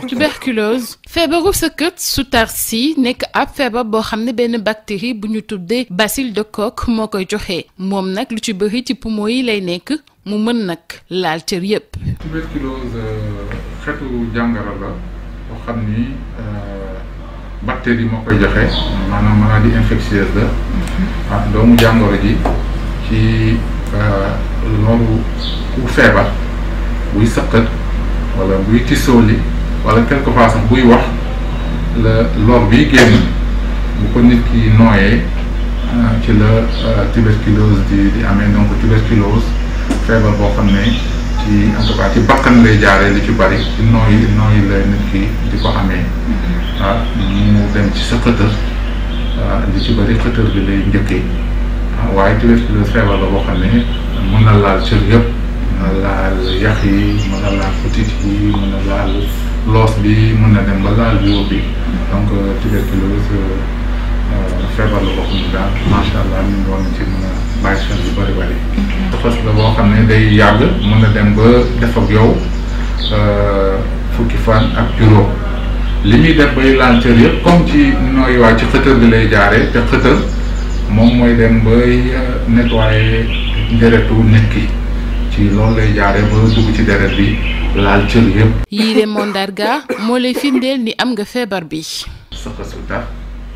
tuberculose feebaru sëkkët su tar si nekk ab feebar boo xam ne benn bactérie bu ñu tuddee bacille de Koch moo koy joxe moom nag lu ci bëri ci poumon yi lay nekk mu mën nag laal cër yépp. tuberculose xeetu jàngoro la boo xam ni bactérie moo koy joxe maanaam maladie infectieuse la doomu jàngoro ji ci loolu ku feebar buy sëqat wala buy tisooli wala quelque part sax buy wax la lor bi génn bu ko nit ki nooyee ci la tuberculose di amee. Donc tuberculose feebar boo xam ne ci en tout cas ci bakkan lay jaaree li ci bari ci nooyi la nit ki di ko amee mu dem ci sa xëtër li ci bari xëtër bi lay njëkkee waaye tuberculose feebar la boo xam ne mën na laal cër yëpp, mën na laal yax yi, mën na laal butit yi, mën na laal loos bi, mën na dem ba laal biir bi. Donc tuberculose feebar la boo xam ne daal macha allah ñu ngi woon ci mën a bàyyi xel lu bëri bëri. fas la boo xam ne day yàgg, mën na dem ba def ak yow fukki fan ak juróom. li muy def bay laal cër yëpp comme ci nooy waa ci xëtër bi lay jaaree, te xëtër moom mooy dem bay nettoyer deretu nit ki, ci loolu lay jaaree ba dugg ci deret bi laal cër yëpp. yii de mandarga moo lay firndeel ni am nga feebar bi. sëqët su tar,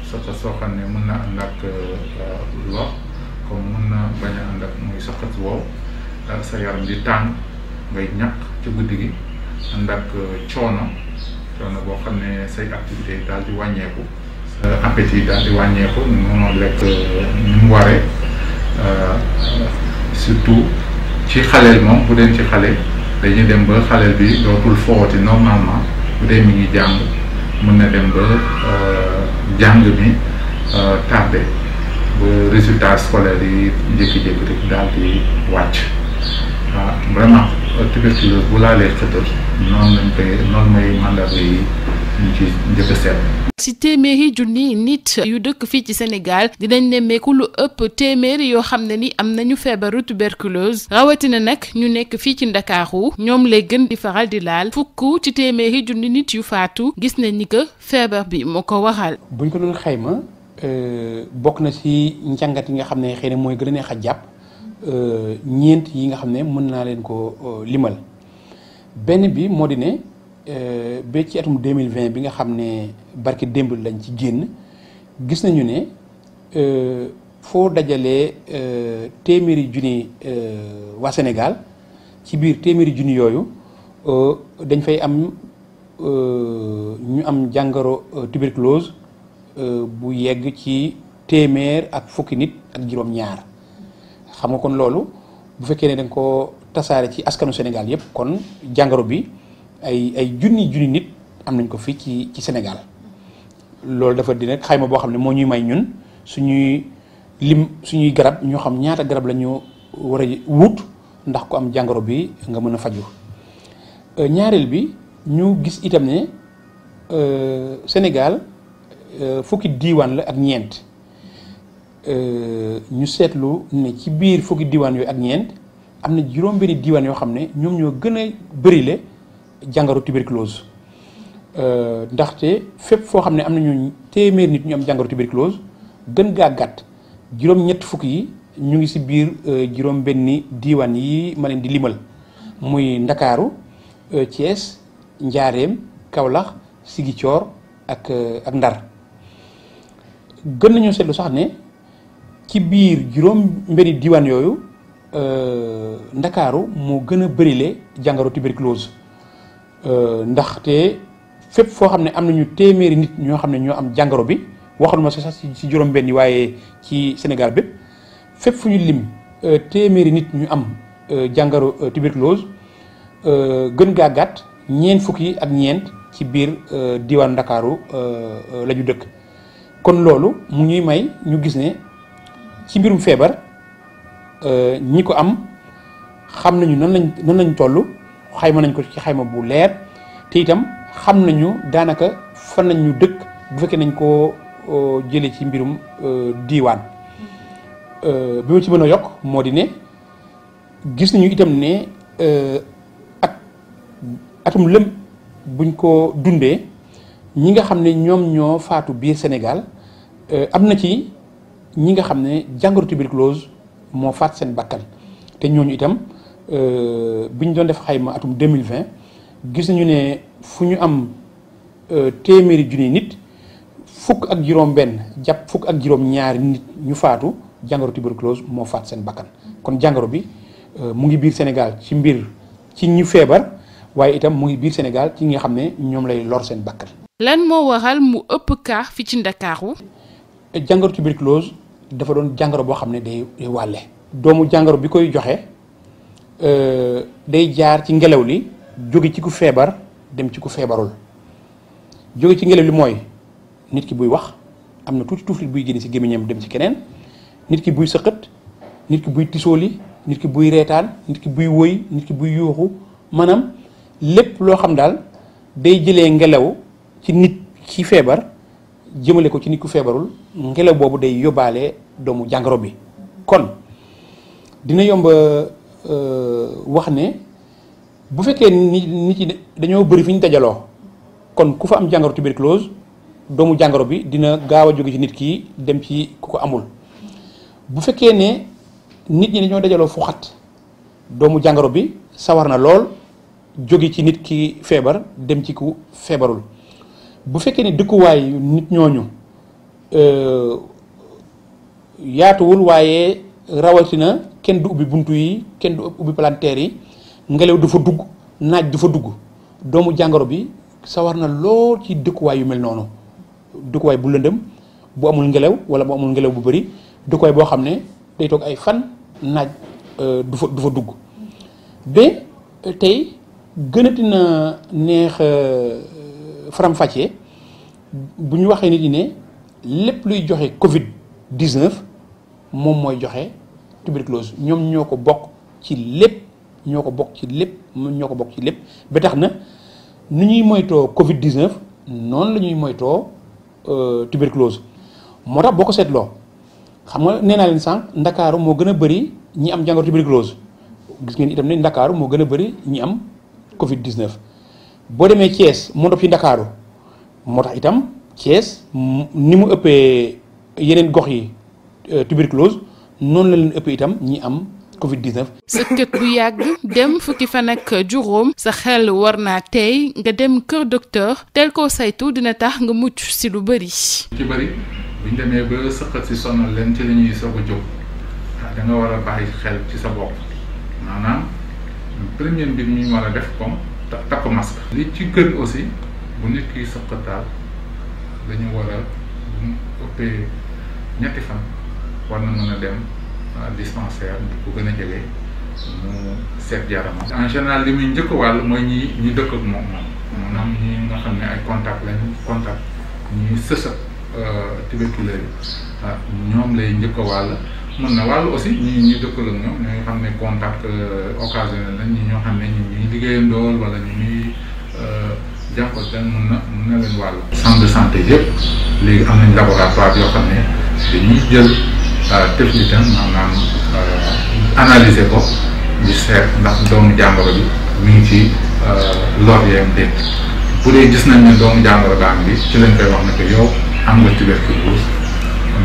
sëqët soo xam ne mën na ànd ak lox, comme mën na bañ a ànd ak muy sëqët wow, sa yaram di tàng, ngay ñaq ci guddi gi, ànd ak coono boo xam ne say activité daal di wàññeeku, sa appétit daal di wàññeeku, mënoo lekk ni mu waree, surtout ci xaleel moom. Bu dee ci xale dañuy dem ba xaleel bi dootul footi normalement, bu dee mi ngi jàng mën na dem ba jàng mi tardé ba résultat scolaire yi jékki-jékki rek daal di wàcc. Vraiment tuberculose bu laalee xëtër noonu may mandarga yi ñu ci njëkk a seet. ci téeméeri junni nit yu dëkk fii ci Sénégal dinañ nemmeeku lu ëpp téeméeri yoo xam ne ni am nañu feebaru tuberculose, rawatina nag ñu nekk fii ci Ndakaaru ñoom lay gën di faral di laal. fukk ci téeméeri junni nit yu faatu gis nañ ni que feebar bi moo ko waral. buñ ko doon xayma bokk na ci njàngat yi nga xam ne xëy na mooy gën a neex a jàpp. ñeent yi nga xam ne mën naa leen ko limal. benn bi moo di ne ba ci atum 2020 bi nga xam ne barki démb lañ ci génn, gis nañu ne foo dajalee téeméeri junni waa Sénégal, ci biir téeméeri junni yooyu dañ fay am ñu am jàngoro tuberculose bu yegg ci téeméer ak fukki nit ak juróom-ñaar. xam nga kon loolu bu fekkee ne da nga ko tasaare ci askanu Sénégal yëpp, kon jàngoro bi ay junni nit am nañ ko fii ci Sénégal. loolu dafa di nag xayma boo xam ne moo ñuy may ñun suñuy garab ñoo xam ñaata garab la ñu war a wut ndax ku am jàngoro bi nga mën a faju. ñaareel bi ñu gis itam ne Sénégal fukki diiwaan la ak ñeent. ñu seetlu ne ci biir fukki diiwaan yooyu ak ñeent am na juróom-benni diiwaan yoo xam ne ñoom ñoo gën a bërile jàngoro tuberculose. ndaxte fépp foo xam ne am nañu téeméer nit ñu am jàngoro tuberculose, gën gaa gàtt juróom-ñett fukk yi ñu ngi ci biir juróom-benni diiwaan yi ma leen di limal, muy Ndakaaru, Thiès, Njaareem, Kaolack, Ziguinchor ak Ndar. gën nañoo seetlu sax ne ci biir juróom-benni diiwaan yooyu Ndakaaru moo gën a bërile jàngoro tuberculose. ndaxte fépp foo xam ne am nañu téeméeri nit ñoo xam ne ñoo am jàngoro bi, waxaluma sax ci juróom-benni waaye ci Sénégal bépp, fépp fu ñu lim téeméeri nit ñu am jàngoro tuberculose, gën gaa gàtt ñeent fukk yi ak ñeent ci biir diiwaan Ndakaaru la ñu dëkk. kon loolu mu ñuy may ñu gis ne ci mbirum feebar ñi ko am xam nañu nan lañ toll, xayma nañ ko ci xayma bu leer, te itam xam nañu daanaka fan nañ ñu dëkk bu fekkee nañ koo jëlee ci mbirum diiwaan. bi ma ci mën a yokk moo di ne gis nañu itam ne atum lëm buñ ko dundee ñi nga xam ne ñoom ñoo faatu biir Sénégal am na ci ñi nga xam ne jàngoro tuberculose moo faat seen bakkan te ñooñu itam biñ doon def xayma atum 2020 gis nañu ne fu ñu am téeméeri junni nit fukk ak juróom-benn jàpp fukk ak juróom-ñaari nit ñu faatu jàngoro tuberculose moo faat seen bakkan kon jàngoro bi mu ngi biir Sénégal ci ñu feebar waaye itam mu ngi biir Sénégal ci ñi nga xam ne ñoom lay lor seen bakkan. lan moo waral mu ëpp cas fi ci Ndakaaru. jàngoro tuberculose dafa doon jàngoro boo xam ne day wàlle. doomu jàngoro bi koy joxe day jaar ci ngelaw li jóge ci ku feebar dem ci ku feebarul jóge ci ngelaw li mooy nit ki buy wax am na tuuti tuuti buy génne ci gémmiñam dem ci keneen nit ki buy sëqët nit ki buy tisooli nit ki buy reetaan nit ki buy woy nit ki buy yuuxu maanaam lépp loo xam daal day jëlee ngelaw ci nit ki feebar jëmale ko ci nit ku feebarul ngelaw boobu day yóbbaale doomu jàngoro bi. kon dina yomb wax ne bu fekkee nit yi dañoo bëri fi ñu dajaloo kon ku fa am jàngoro tuberculose doomu jàngoro bi dina gaaw a jóge ci nit ki dem ci ku ko amul. bu fekkee ne nit ñi dañoo dajaloo fu xat doomu jàngoro bi sawar na lool jóge ci nit ki feebar dem ci ku feebarul. bu fekkee ne dëkkuwaay nit ñooñu yaatuwul waaye rawatina kenn du ubbi buntu yi kenn du ubbi palanteer yi ngelaw du fa dugg naaj du fa dugg doomu jàngoro bi sawar na lool ci dëkkuwaay yu mel noonu dëkkuwaay bu lëndëm bu amul ngelaw wala bu amul ngelaw bu bëri dëkkuwaay boo xam ne day toog ay fan naaj du fa dugg ba tey gënati na neex faram-fàccee bu ñu waxee nit ñi ne lépp luy joxe Covid-19 moom mooy joxe tuberculose ñoom ñoo ko bokk ci lépp ba tax na nu ñuy moytoo Covid-19 noonu la ñuy moytoo tuberculose moo tax boo ko seetloo xam nga nee naa leen sànq Ndakaaru moo gën a bëri ñi am jàngoro tuberculose gis ngeen itam ne Ndakaaru moo gën a bëri ñi am Covid-19 boo demee Thiès moo topp ci Ndakaaru moo tax itam Thiès ni mu ëppee yeneen gox yi tuberculose noonu la leen ëppee itam ñi am Covid-19. sa kët bu yàgg dem fukki fan ak juróom sa xel war naa tey nga dem kër docteur tel koo saytu dina tax nga mucc si lu bëri. ci bëri bu ñu demee ba sëqat si sonal leen ci la ñuy soog a jóg da nga war a bàyyi xel ci sa bopp maanaam premier mbir mi ñu war a def comme takk masque. li ci gën aussi bu nit ki sëqataal dañu war a bu ëppee ñetti fan war na mën a dem dispensaire bu gën a jege mu seet yaramam. en général li muy njëkk wàll mooy ñi dëkk ak moom maanaam ñi nga xam ne ay contact lañu contact ñi sësa tuberculeux yi ñoom lay njëkk wàll mën na wàll aussi ñi dëkkal ak ñoom ñoo xam ne contact occasionnel lañ ñi ñoo xam ne ñuy liggéeyandool wala ñu ñuy jànkonteel mën na leen wàll. centre de santé yëpp léegi am nañ laboratoire yoo xam ne dañuy jël technique maanaam analyser ko di seet ndax doomu jàngoro bi mi ngi ci lor yeem dégg bu dee gis nañ ne doomu jàngoro baa ngi bi ci lañ koy wax ne que yow am nga tuberculose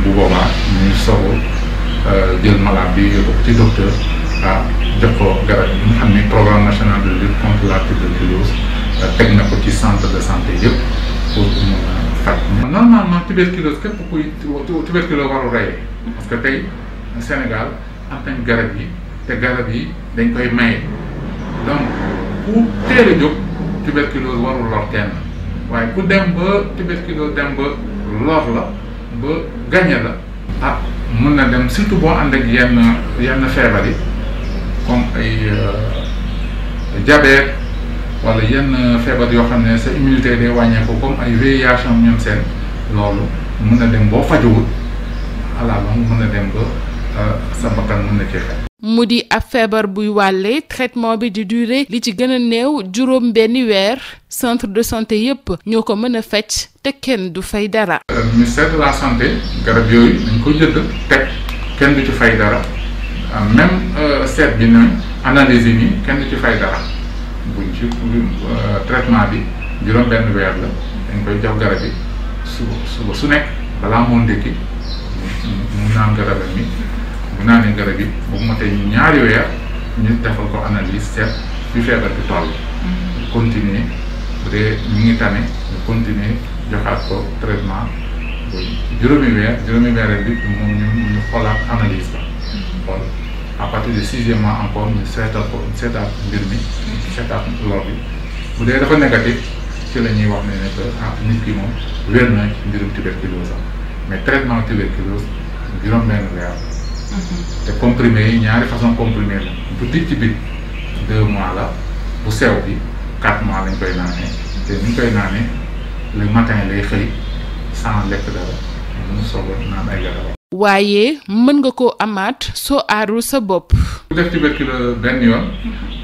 bu boobaa ñuy soog jël malade bi yóbbu ci docteur jox ko garab yi nga xam ne programme national de lutte contre la tuberculose teg na ko ci centre de santé yëpp pour mun a faj. normalement tuberculose képp kuy tuberculose warul rey parce que tey Sénégal am nañ garab yi te garab yi dañ koy maye donc ku teel a jóg tuberculose warul lor kenn waaye ku dem ba tuberculose dem ba lor la ba gañe la mën na dem surtout boo ànd ak yenn feebar yi comme ay diabète wala yenn feebar yoo xam ne sa immunité day wàññeeku comme ay VIH am ñoom seen loolu mën na dem boo fajuwul ala longue mën na dem ba sa bakkan mën na cee xel. mu di ab feebar buy wàlle traitement bi di durer li ci gën a néew juróom benni weer centre de santé yépp ñoo ko mën a faj te kenn du fay dara. ministère de la santé garab yooyu dañ ko jënd teg kenn du ci fay dara même seet bi na analyse yi nii kenn du ci fay dara buñ ci traitement bi juróom-benn weer la dañ koy jox garab yi suba su nekk balaa moo ndékki mu naan garabam mi bu naanee garab yi bu mu matee ñaari weer ñu defal ko analyse seet fi feebar bi toll. ñu continuer bu dee ñu ngi tane ñu continuer joxaat ko traitement juróomi weer bi moom ñu xoolaat analyse ba xool à partir du 6e mois encore ñu seetaat mbir mi seetaat lor bi bu dee dafa négatif ci la ñuy wax ne que nit ki moom wér na ci mbirum tuberculose mais traitement tuberculose juróom-benn weer te comprimé yi ñaari façon comprimé la bu dijj bi 2 mois la bu sew bi 4 mois lañ koy naanee te ni ñu koy naanee le matin lay xëy sans lekk dara mu soog a naan ay garab. waaye mën nga koo amaat soo aarul sa bopp. bu def tuberculose benn yoon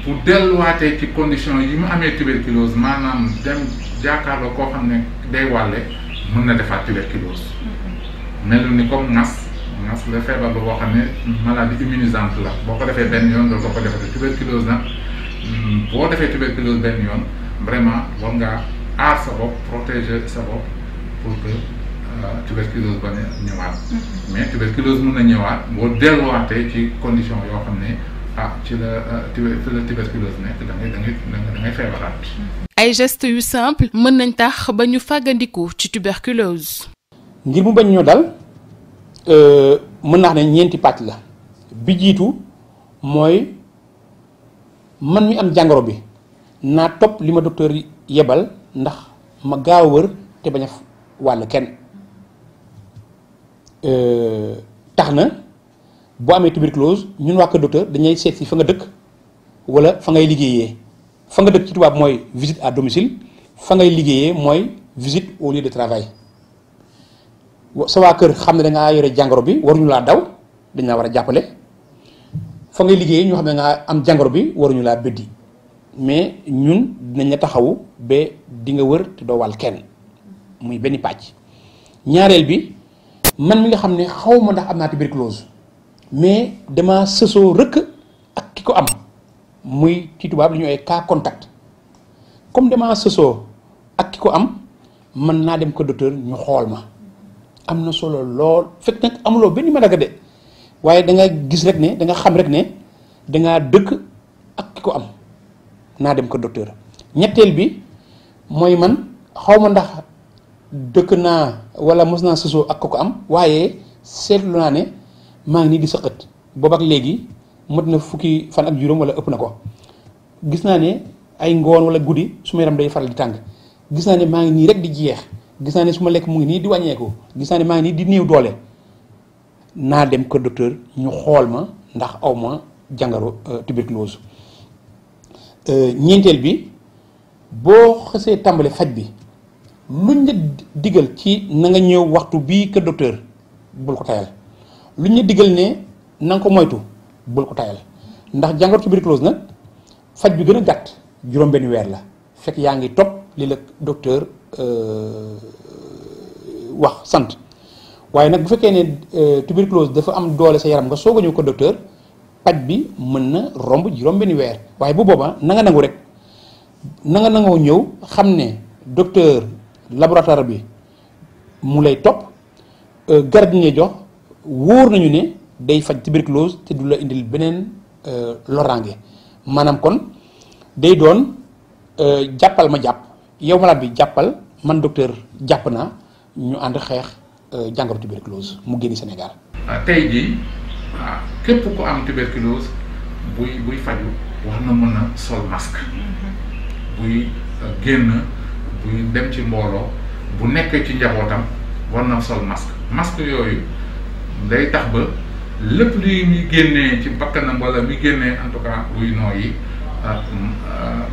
pour delluwaatee ci condition yi mu amee tuberculose maanaam dem jàkkaarloo koo xam ne day wàlle mën na defaat tuberculose melu ni comme ngas la feebar la boo xam ne maladie immunisante la boo ko defee benn yoon doo ko defee tuberculose nag boo defee tuberculose benn yoon vraiment war ngaa aar sa bopp protéger sa bopp pour que tuberculose ba ñëwaat mais tuberculose mën na ñëwaat boo delluwaatee ci condition yoo xam ne ci la tuberculose nekk da ngay feebaraat. ay gestes yu simple mën nañ tax ba ñu fàggandiku ci tuberculose. ngir mu bañ ñoo dal mën naa ne ñeenti pàcc la bi jiitu mooy man mi am jàngoro bi naa topp li ma docteur yebal ndax ma gaaw a wër te bañ a wàll kenn tax na boo amee tuberculose ñun waa kër docteur dañuy seet si fa nga dëkk wala fa ngay liggéeyee fa nga dëkk ci tubaab mooy visite à domicile fa ngay liggéeyee mooy visite au lieu de travail sa waa kër xam ne da ngaa yore jàngoro bi waruñu laa daw dañ laa war a jàppale fa ngay liggéeyee ñoo xam ne nga am jàngoro bi waruñu laa bëddi mais ñun dinañ la taxawu ba di nga wër te doo wàll kenn muy benn pàcc. ñaareel bi man mi nga xam ne xaw ma ndax am naa tuberculose mais dama sësoo rëkk ak ki ko am muy ci tubaab li ñu ay cas contact comme dama sësoo ak ki ko am mën naa dem ko docteur ñu xool ma am na solo lool fekk nag amuloo benn madaga de waaye da nga gis rek ne da nga xam rek ne da ngaa dëkk ak ki ko am naa dem ko docteur. ñetteel bi mooy man xaw ma ndax dëkk naa wala mos naa sësoo ak ko am waaye seetlu naa ne maa ngi nii di sëqët boobu ak léegi mot na fukki fan ak juróom wala ëpp na ko gis naa ne ay ngoon wala guddi su ma yaram day faral di tàng gis naa ne maa ngi nii rek di jeex gis naa ne su ma lekk mu ngi nii di wàññeeku gis naa ne maa ngi nii di néew doole naa dem ko docteur ñu xool ma ndax aw ma jàngoro tuberculose. ñeenteel bi boo xasee tàmbale faj bi luñ la digal ci na nga ñëw waxtu bii kër docteur bul ko tayal luñ la digal ne na nga ko moytu bul ko tayal ndax jàngoro tuberculose nag faj bi gën a gàtt juróom-benn weer la fekk yaa ngi topp li la docteur wax sant waaye nag bu fekkee ne tuberculose dafa am doole sa yaram nga soog a ñëw ko docteur paj bi mën na romb juróom-benn weer waaye bu boobaa na nga nangu rek na nga nangoo ñëw xam ne docteur laboratoire bi mu lay topp garab yi ngay jox wóor nañu ne day faj tuberculose te du la indil beneen loraange maanaam kon day doon jàppal ma jàpp yow malade bi jàppal man docteur jàpp naa ñu ànd xeex jàngoro tuberculose mu génn Sénégal. tey jii képp ku am tuberculose buy faju war na mën a sol masque buy génn buy dem ci mbooloo bu nekkee ci njabootam war na sol masque yooyu day tax ba lépp li muy génnee ci bakkanam wala muy génnee en tout cas buy nooyi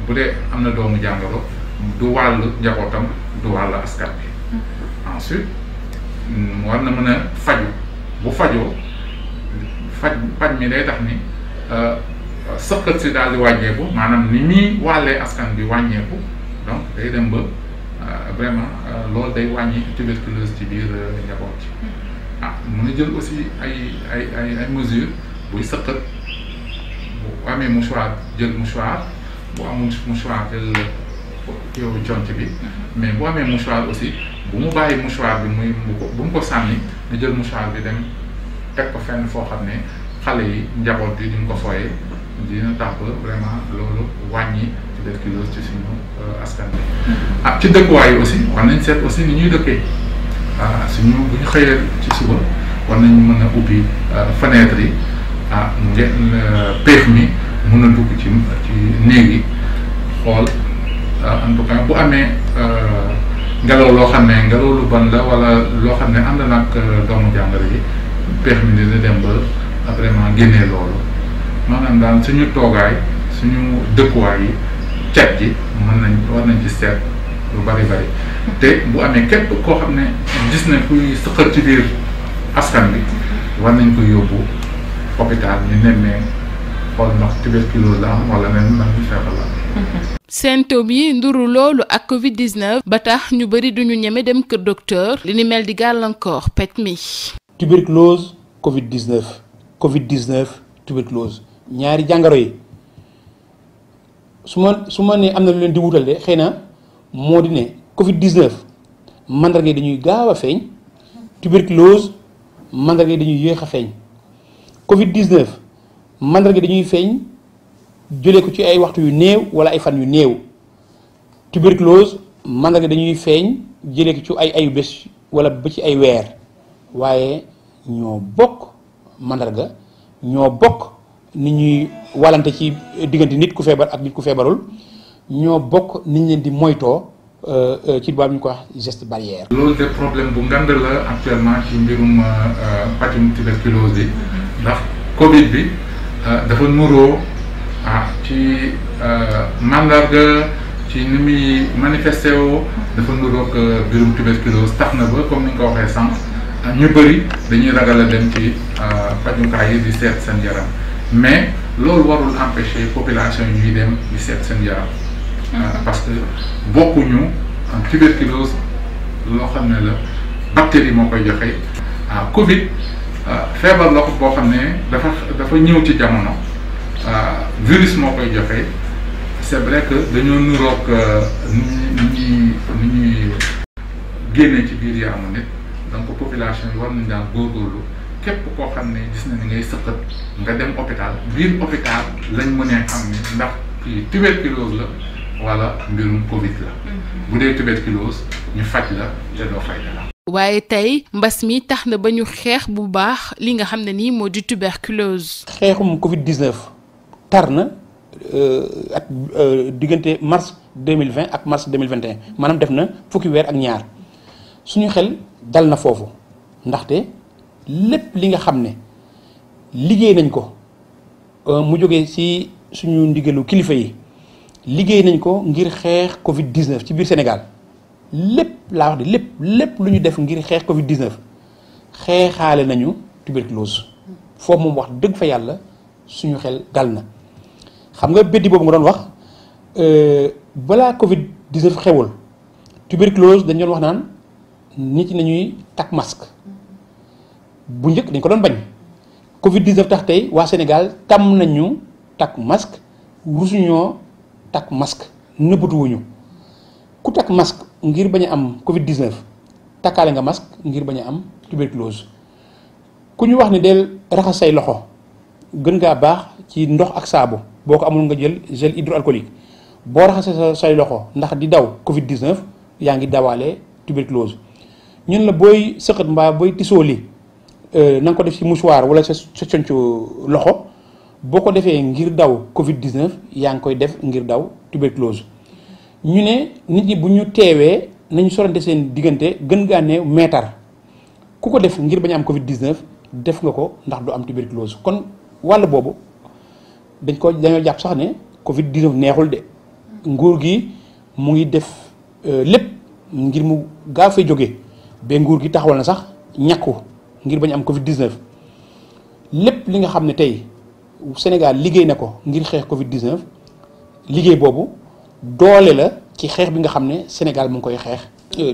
bu dee am na doomu jàngoro du wàll njabootam du wàll askan bi ensuite war na mën a faju bu fajoo faj mi day tax ni sëqat si daal di wàññeeku maanaam ni muy wàllee askan bi wàññeeku donc day dem ba vraiment loolu day wàññi tuberculose ci biir njaboot ci mën a jël aussi ay mesures buy sëqat bu amee mouchoir jël mouchoir bu amul mouchoir jël yow conc bi mais bu amee mouchoir aussi bu mu bàyyi mouchoir bi bu mu ko sànni na jël mouchoir bi dem teg ko fenn foo xam ne xale yi njaboot bi duñ ko fooyee dina tax ba vraiment loolu wàññi tuberculose ci suñu askan bi ci dëkkuwaay yi aussi war nañ seet aussi ni ñuy dëkkee suñu bu ñu xëyee ci suba war nañ mën a ubbi fenêtre yi péex mi mën a dugg ci néeg yi xool en tout cas bu amee ngelaw loo xam ne ngelaw lu bon la wala loo xam ne ànd na ak doomu jàngoro ji péex mi dina dem ba vraiment génnee loolu maanaam daal suñu toogaay suñu dëkkuwaay yi cet ji war nañ ci seet lu bari te bu amee képp koo xam ne gis nañ kuy sëqat ci biir askan bi war nañ ko yóbbu hôpital ñu nemmee xool ndax tuberculose la am wala nen man feebar la. symptômes yi nduru loolu ak Covid-19 ba tax ñu bëri duñu ñeme dem kër docteur li ni mel di gàllankoor paj mi. tuberculose Covid-19 Covid-19 tuberculose ñaari jàngoro yi su ma nee am na lu leen di wutal de xëy na moo di ne Covid-19 mandarga yi dañuy gaaw a feeñ tuberculose mandarga yi dañuy yéex a feeñ Covid-19 mandarga dañuy feeñ jëlee ko ci ay waxtu yu néew wala ay fan yu néew tuberculose mandarga dañuy feeñ jëlee ko ci ay ayu bés wala ba ci ay weer waaye ñoo bokk mandarga ñoo bokk ni ñuy walante ci diggante nit ku feebar ak nit ku feebarul ñoo bokk ni ñu leen di moytoo ci tubaab ñu ko wax geste barrière. loolu de problème bu ngand la actuellement ci mbirum pàccum tuberculose yi ndax Covid bi dafa nuroo ci mandarga ci ni muy manifesté woo dafa nuroog mbirum tuberculose tax na ba comme ni nga ko waxee sànq ñu bëri dañuy ragal a dem ci pajukaay yi di seet seen yaram mais loolu warul empêcher population yi ñuy dem di seet seen yaram parce que bokkuñu tuberculose loo xam ne la bactérie moo koy joxe Covid feebar la ko boo xam ne dafa ñëw ci jamono virus moo koy joxe c'est vrai que dañoo nuroog ni ñuy génnee ci biir yaramu nit donc population yi war nañ daan góorgóorlu képp koo xam ne gis na ni ngay sëqat nga dem hôpital biir hôpital lañ mënee xam ni ndax kii tuberculose la wala mbirum Covid la bu dee tuberculose ñu faj la te doo fay dara. waaye tey mbas mi tax na ba ñu xeex bu baax li nga xam ne nii moo di tuberculose. xeexum Covid-19 tar na at diggante mars 2020 ak mars 2021 maanaam def na fukki weer ak ñaar suñu xel dal na foofu ndaxte lépp li nga xam ne liggéey nañ ko mu jógee ci suñu ndigalu kilifa yi liggéey nañ ko ngir xeex Covid-19 ci biir Sénégal lépp laa wax de lépp lu ñu def ngir xeex Covid-19 xeexaale nañu tuberculose foofu moom wax dëgg fa yàlla suñu xel dal na xam nga beddi boobu nga doon wax balaa Covid-19 xewul tuberculose dañ doon wax naan nit ñi nañuy takk masque bu njëkk dañ ko doon bañ Covid-19 tax tey waa Sénégal tàmm nañu takk masque rusuñoo takk masque nëbbatuwuñu ku takk masque ngir bañ a am Covid-19 takkaale nga masque ngir bañ a am tuberculose ku ñu wax ni del raxas say loxo gën ngaa baax ci ndox ak saabu boo ko amul nga jël gel hydroalcoolique boo raxasee say loxo ndax di daw Covid-19 yaa ngi dawaale tuberculose ñun la booy sëqat mbaa booy tisoo li na nga ko def ci mouchoir wala sa concu loxo boo ko defee ngir daw Covid-19 yaa ngi koy def ngir daw tuberculose ñu ne nit ñi bu ñu teewee nañu sorante seen diggante gën gaa ne meetar ku ko def ngir bañ am Covid-19 def nga ko ndax du am tuberculose kon wàll boobu dañoo jàpp sax ne Covid-19 neexul de nguur gi mu ngi def lépp ngir mu gaaw fay jóge ba nguur gi taxawal na sax ñàkku ngir bañ am Covid-19 lépp li nga xam ne tey Sénégal liggéey na ko ngir xeex Covid-19 liggéey boobu doole la ci xeex bi nga xam ne Sénégal mu ngi koy xeex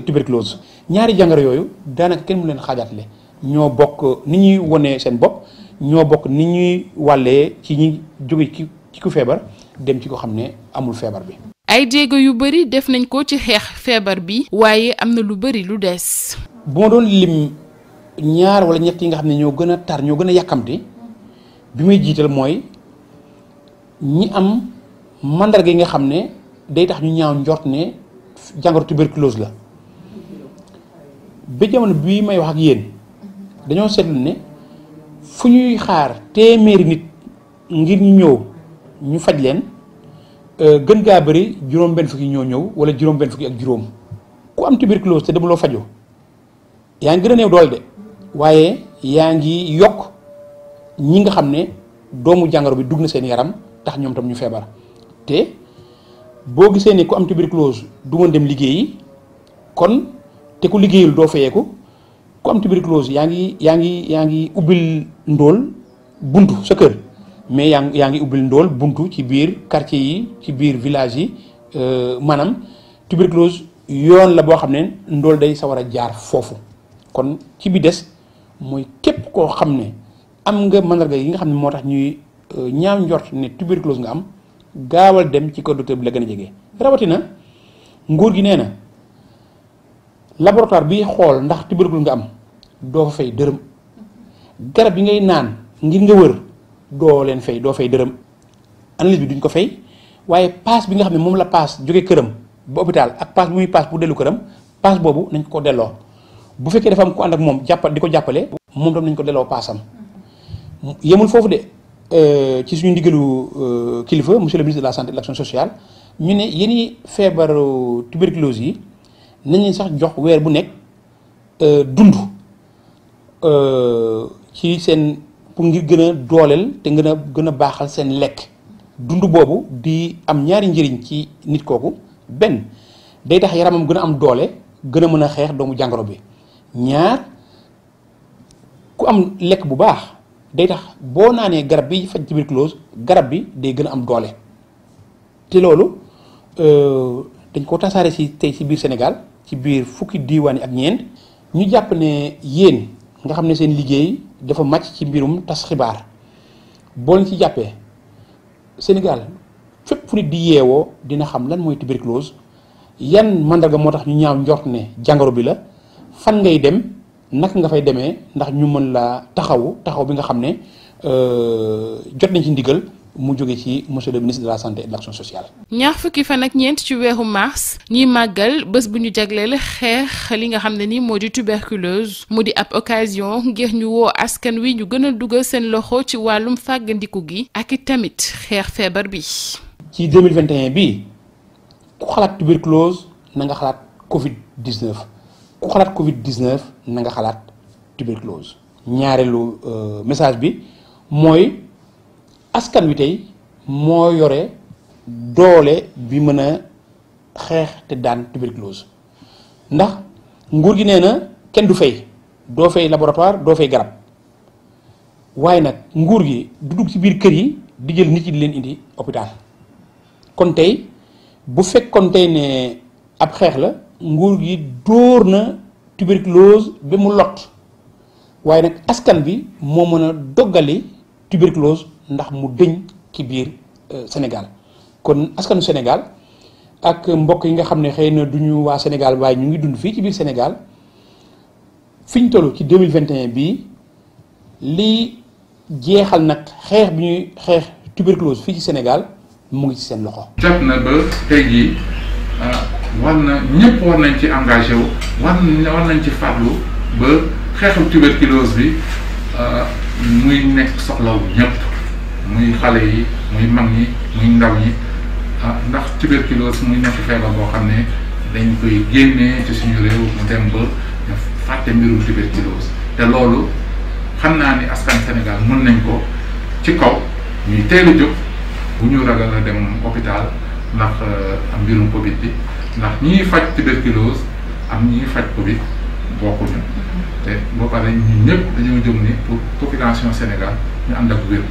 tuberculose. ñaari jàngoro yooyu daanaka kenn mu leen xaajaatle ñoo bokk ni ñuy wonee seen bopp ñoo bokk ni ñuy wàllee ci ñi jóge ci ku feebar dem ci ko xam ne amul feebar bi. ay jéego yu bëri def nañ ko ci xeex feebar bi waaye am na lu bëri lu des. bu ma doon lim ñaar wala ñett yi nga xam ne ñoo gën a tar ñoo gën a yàkkamti bi may jiital mooy ñi am mandarga yi nga xam ne day tax ñu ñaaw njort ne jàngoro tuberculose la ba jamono bii may wax ak yéen dañoo seetlu ne fu ñuy xaar téeméeri nit ngir ñu ñëw ñu faj leen gën gaa bëri juróom-benn fukki ñoo ñëw wala juróom-benn fukki ak juróom ku am tuberculose te demuloo faju yaa ngi gën a néew doole de waaye yaa ngi yokk ñi nga xam ne doomu jàngoro bi dugg na seen yaram tax ñoom tam ñu feebar te boo gisee ne ku am tuberculose du mën dem liggéeyi kon te ku liggéeyul doo fayeeku ku am tuberculose yaa ngi ubbil ndóol buntu sa kër mais yaa ngi ubbil ndóol buntu ci biir quartier yi ci biir village yi maanaam tuberculose yoon la boo xam ne ndóol day sawar a jaar foofu kon ci bi des mooy képp koo xam ne am nga mandarga yi nga xam ne moo tax ñuy ñaaw njort ne tuberculose nga am gaawal dem ci kër docteur bi la gën a jege rawatina nguur gi nee na laboratoire bi xool ndax tuberculose nga am doo fa fay dërëm garab yi ngay naan ngir nga wër doo fay dërëm analyse bi duñ ko fay waaye paas bi nga xam ne moom la paas jóge këram ba hôpital ak paas bi muy paas pour dellu këram paas boobu nañ ko delloo bu fekkee dafa am ku ànd ak moom di ko jàppale moom tam nañ ko delloo paasam yemul foofu de ci suñu ndigalu kilifa monsieur le ministre de la santé et de l'action sociale ñu ne yéen feebaru tuberculose yi nañu sax jox weer bu nekk dund ci seen pour ngir gën a dooleel te gën a baaxal seen lekk dund boobu di am ñaari njëriñ ci nit kooku benn day tax yaramam gën a am doole gën a mën a xeex doomu jàngoro bi ñaar ku am lekk bu baax day tax boo naanee garab bi faj tuberculose garab bi day gën a am doole te loolu dañ ko tasaare ci tey ci biir Sénégal ci biir fukki diiwaan yi ak ñeent ñu jàpp ne yéen nga xam ne seen liggéey dafa màcc ci mbirum tas xibaar boo leen ci jàppee Sénégal fépp fu nit di yeewoo dina xam lan mooy tuberculose yan mandarga moo tax ñu ñaaw njort ne jàngoro bi la fan ngay dem naka nga fay demee ndax ñu mën la taxaw bi nga xam ne jot nañ ci ndigal mu jóge ci monsieur le ministre de la santé et de l'action sociale. ñaar fukki fan ak ñeent ci weeru mars ñiy màggal bés bu ñu jagleel xeex li nga xam ne ni moo di tuberculose mu di ab occasion ngir ñu woo askan wi ñu gën a dugal seen loxo ci wàllum fàggandiku gi ak i tamit xeex feebar bi. ci 2021 bi ku xalaat tuberculose na nga xalaat Covid 19 ku xalaat Covid 19 na nga xalaat tuberculose. ñaareelu message bi mooy. askan wi tey moo yore doole bi mën a xeex te daan tuberculose ndax nguur gi nee na kenn du fay doo fay laboratoire doo fay garab waaye nag nguur gi du dugg ci biir kër yi di jël nit yi di leen indi hôpital kon tey bu fekkoon tey ne ab xeex la nguur gi dóor na tuberculose ba mu lot waaye nag askan bi moo mën a doggali tuberculose ndax mu dëñ ci biir Sénégal kon askanu Sénégal ak mbokk yi nga xam ne xëy na du ñu waa Sénégal waaye ñu ngi dund fii ci biir Sénégal fi ñu toll ci 2021 bii li jeexal nag xeex bi ñuy xeex tuberculose fii ci Sénégal mu ngi ci seen loxo. jot na ba tey jii ñëpp war nañ ci engagé wu war nañ ci farlu ba xeexu tuberculose bi muy nekk soxlawu ñëpp. muy xale yi muy mag ñi muy ndaw ñi ndax tuberculose muy nekk feebar boo xam ne dañ koy génnee ci suñu réew mu dem ba ñu fàtte mbirum tuberculose te loolu xam naa ni askan Sénégal mën nañ ko ci kaw ñuy teel a jóg bu ñu ragal a dem hôpital ndax mbirum Covid bi ndax ñiy faj tuberculose am ñiy faj Covid bokkuñu te ba pare ñun ñëpp dañoo jóg ni pour population Sénégal ñu ànd ak wér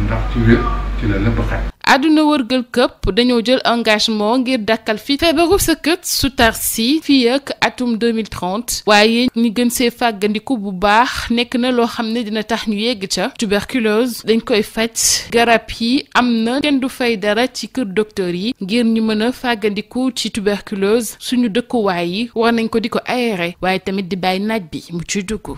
ndax ci wér ci la lépp xaj. àdduna wërgal këpp dañoo jël engagement ngir dakkal fi feebaru sëkkët su tar si fii ak atum 2030 waaye ñi gën see fàggandiku bu baax nekk na loo xam ne dina tax ñu yegg ca tuberculose dañ koy faj garab yi am na kenn du fay dara ci kër docteur yi ngir ñu mën a fàggandiku ci tuberculose suñu dëkkuwaay yi war nañ ko di ko aéré waaye tamit di bàyyi naaj bi mu ciy dugg.